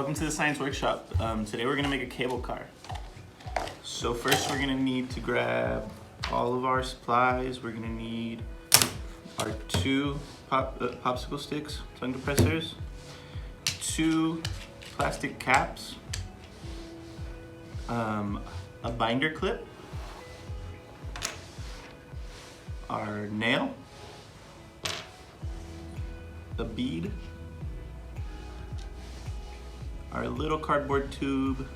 welcome to the science workshop. Today we're gonna make a cable car. So first we're gonna need to grab all of our supplies. We're gonna need our two popsicle sticks, tongue depressors, two plastic caps, a binder clip, our nail, a bead, our little cardboard tube,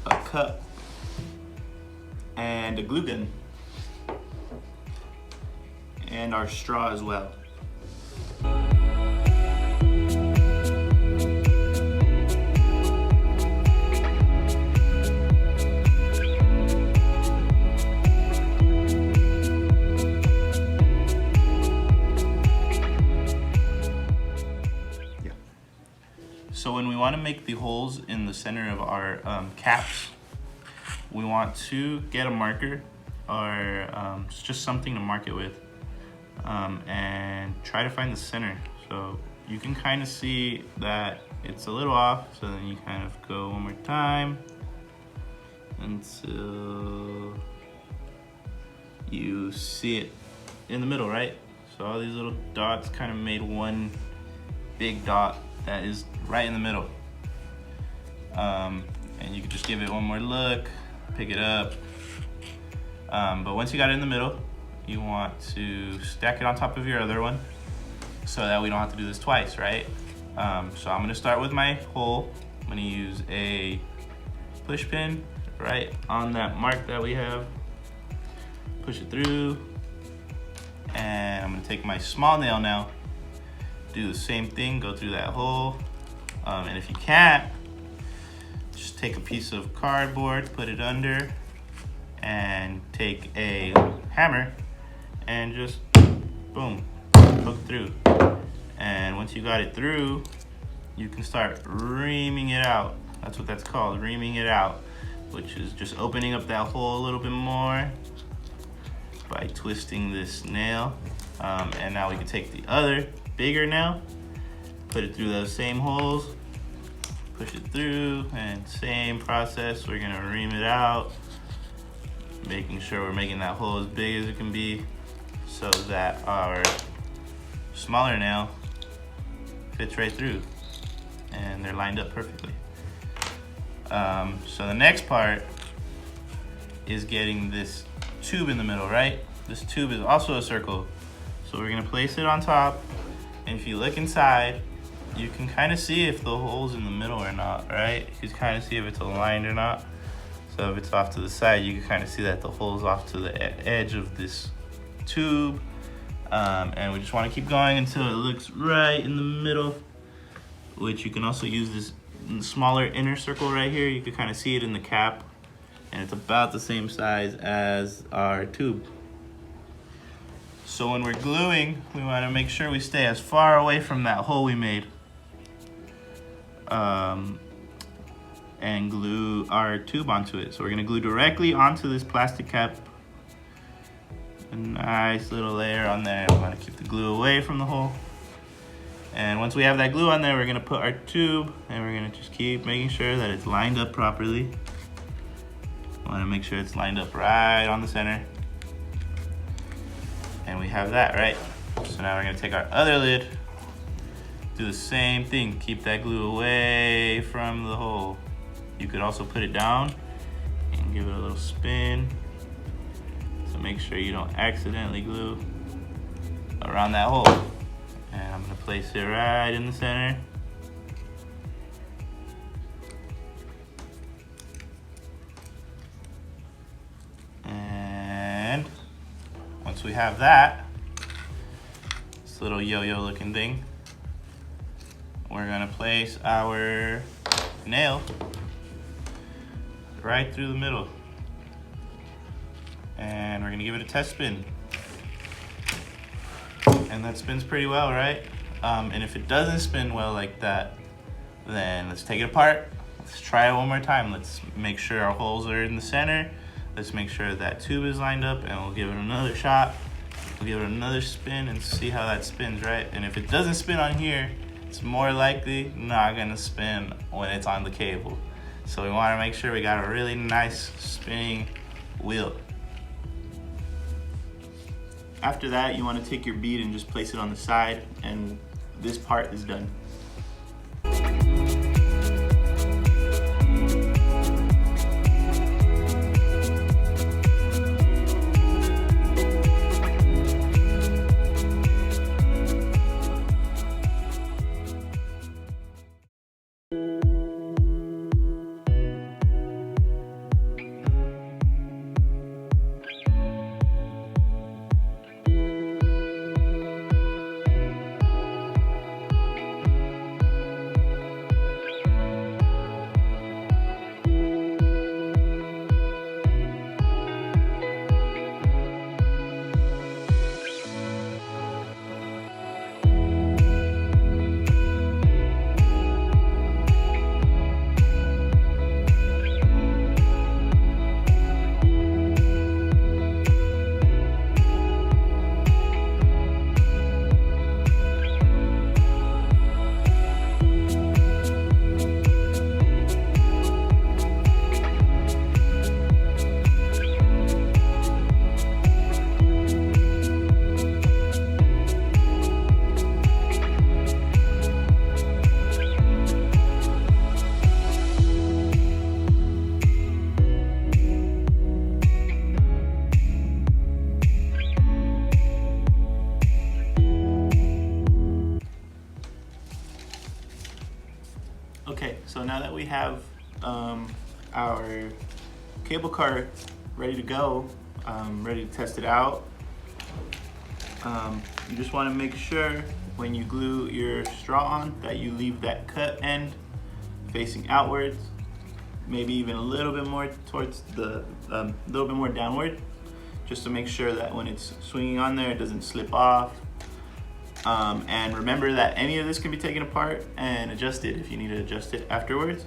a cup, and a glue gun, and our straw as well. So when we want to make the holes in the center of our caps, we want to get a marker or just something to mark it with, and try to find the center. So you can kind of see that it's a little off, so then you kind of go one more time until you see it in the middle, right? So all these little dots kind of made one big dot that is right in the middle. And you can just give it one more look, pick it up. But once you got it in the middle, you want to stack it on top of your other one so that we don't have to do this twice, right? So I'm gonna start with my hole. I'm gonna use a push pin right on that mark that we have. Push it through. And I'm gonna take my small nail now, do the same thing, go through that hole. And if you can't, just take a piece of cardboard, put it under, and take a hammer and just boom, poke through. And once you got it through, you can start reaming it out. That's what that's called, reaming it out, which is just opening up that hole a little bit more by twisting this nail. And now we can take the other bigger nail, put it through those same holes, push it through, and same process. We're gonna ream it out, making sure we're making that hole as big as it can be so that our smaller nail fits right through and they're lined up perfectly. So the next part is getting this tube in the middle, right? This tube is also a circle. So we're gonna place it on top, and if you look inside, you can kind of see if the hole's in the middle or not, right? You can kind of see if it's aligned or not. So if it's off to the side, you can kind of see that the hole's off to the edge of this tube. And we just want to keep going until it looks right in the middle, which you can also use this smaller inner circle right here. You can kind of see it in the cap, and it's about the same size as our tube. So when we're gluing, we want to make sure we stay as far away from that hole we made. And glue our tube onto it. So we're gonna glue directly onto this plastic cap. A nice little layer on there. We wanna keep the glue away from the hole. And once we have that glue on there, we're gonna put our tube, and we're gonna just keep making sure that it's lined up properly. Wanna make sure it's lined up right on the center. And we have that, right? So now we're gonna take our other lid, do the same thing, keep that glue away from the hole. You could also put it down and give it a little spin. So make sure you don't accidentally glue around that hole. And I'm gonna place it right in the center. And once we have that, this little yo-yo looking thing, we're gonna place our nail right through the middle. And we're gonna give it a test spin. And that spins pretty well, right? And if it doesn't spin well like that, then let's take it apart. Let's try it one more time. Let's make sure our holes are in the center. Let's make sure that tube is lined up, and we'll give it another shot. We'll give it another spin and see how that spins, right? And if it doesn't spin on here, it's more likely not gonna spin when it's on the cable. So we wanna make sure we got a really nice spinning wheel. After that, you wanna take your bead and just place it on the side, and this part is done. Okay, so now that we have our cable car ready to go, ready to test it out, you just want to make sure when you glue your straw on that you leave that cut end facing outwards, maybe even a little bit more towards the, little bit more downward, just to make sure that when it's swinging on there, it doesn't slip off. And remember that any of this can be taken apart and adjusted if you need to adjust it afterwards.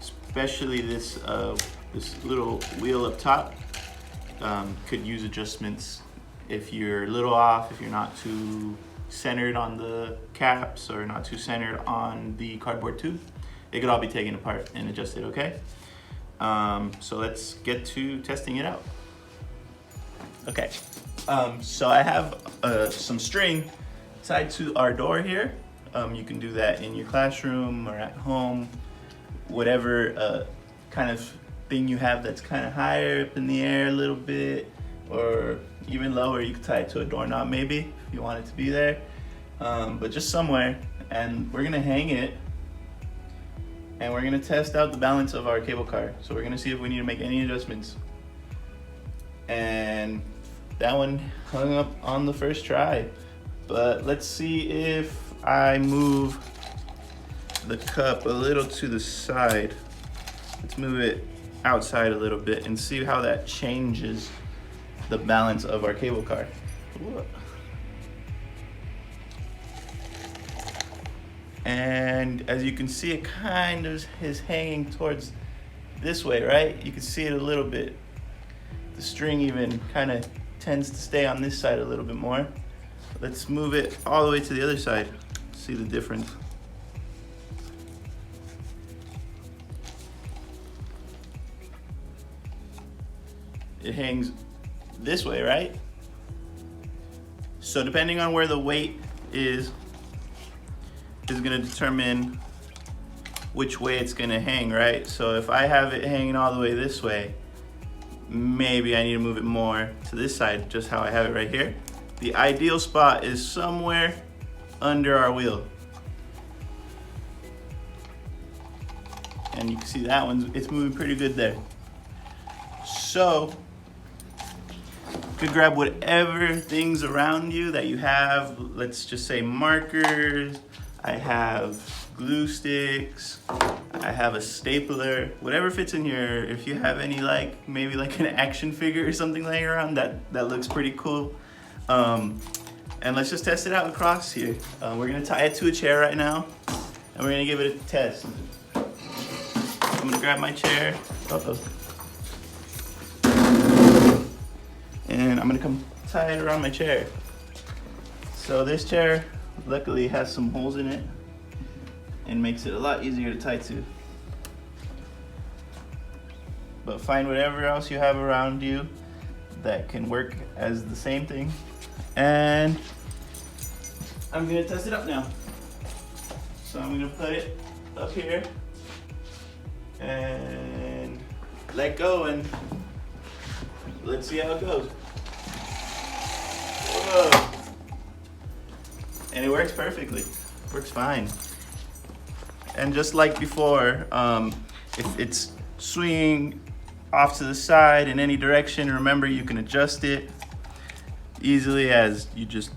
Especially this little wheel up top could use adjustments if you're a little off, if you're not too centered on the caps or not too centered on the cardboard tube. It could all be taken apart and adjusted, okay? So let's get to testing it out. Okay. So I have some string tied to our door here. You can do that in your classroom or at home, whatever kind of thing you have that's kind of higher up in the air a little bit, or even lower. You can tie it to a doorknob maybe if you want it to be there, but just somewhere. And we're gonna hang it, and we're gonna test out the balance of our cable car. So we're gonna see if we need to make any adjustments. And that one hung up on the first try, but let's see if I move the cup a little to the side. Let's move it outside a little bit and see how that changes the balance of our cable car. Ooh. And as you can see, it kind of is hanging towards this way, right? You can see it a little bit. The string even kind of tends to stay on this side a little bit more. Let's move it all the way to the other side. See the difference. It hangs this way, right? So depending on where the weight is gonna determine which way it's gonna hang, right? So if I have it hanging all the way this way, maybe I need to move it more to this side, just how I have it right here. The ideal spot is somewhere under our wheel. And you can see that it's moving pretty good there. So, you could grab whatever things around you that you have. Let's just say markers. I have glue sticks. I have a stapler. Whatever fits in here. If you have any, like maybe like an action figure or something laying around, that looks pretty cool. And let's just test it out across here. We're gonna tie it to a chair right now, and we're gonna give it a test. I'm gonna grab my chair. And I'm gonna come tie it around my chair. So this chair Luckily it has some holes in it and makes it a lot easier to tie to. But find whatever else you have around you that can work as the same thing. And I'm gonna test it up now. So I'm gonna put it up here and let go, and let's see how it goes. Whoa. And it works perfectly, works fine. And just like before, if it's swinging off to the side in any direction, remember you can adjust it easily as you just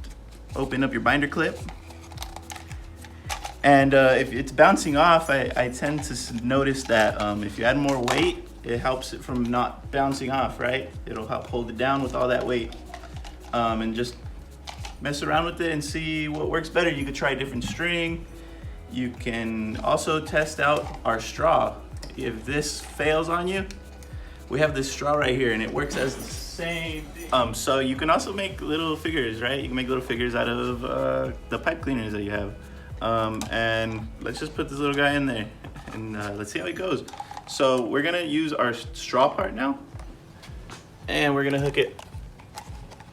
open up your binder clip. And if it's bouncing off, I tend to notice that if you add more weight, it helps it from not bouncing off, right? It'll help hold it down with all that weight. And just mess around with it and see what works better. You could try a different string. You can also test out our straw. If this fails on you, we have this straw right here and it works as the same thing. So you can also make little figures, right? You can make little figures out of the pipe cleaners that you have. And let's just put this little guy in there and let's see how it goes. So we're gonna use our straw part now and we're gonna hook it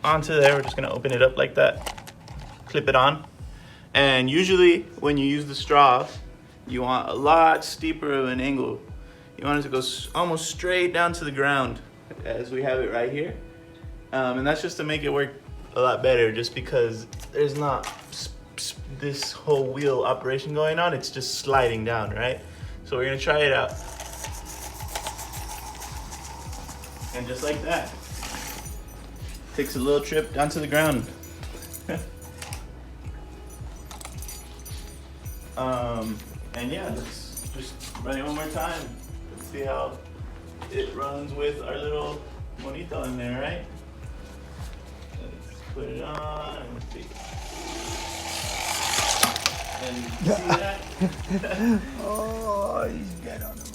onto there. We're just gonna open it up like that, clip it on. And usually when you use the straw, you want a lot steeper of an angle. You want it to go almost straight down to the ground as we have it right here. And that's just to make it work a lot better, just because there's not this whole wheel operation going on, it's just sliding down, right? So we're gonna try it out. And just like that, takes a little trip down to the ground. And yeah, let's just run it one more time. Let's see how it runs with our little monito in there, right? Let's put it on and see. And you see that? Oh, he's dead on the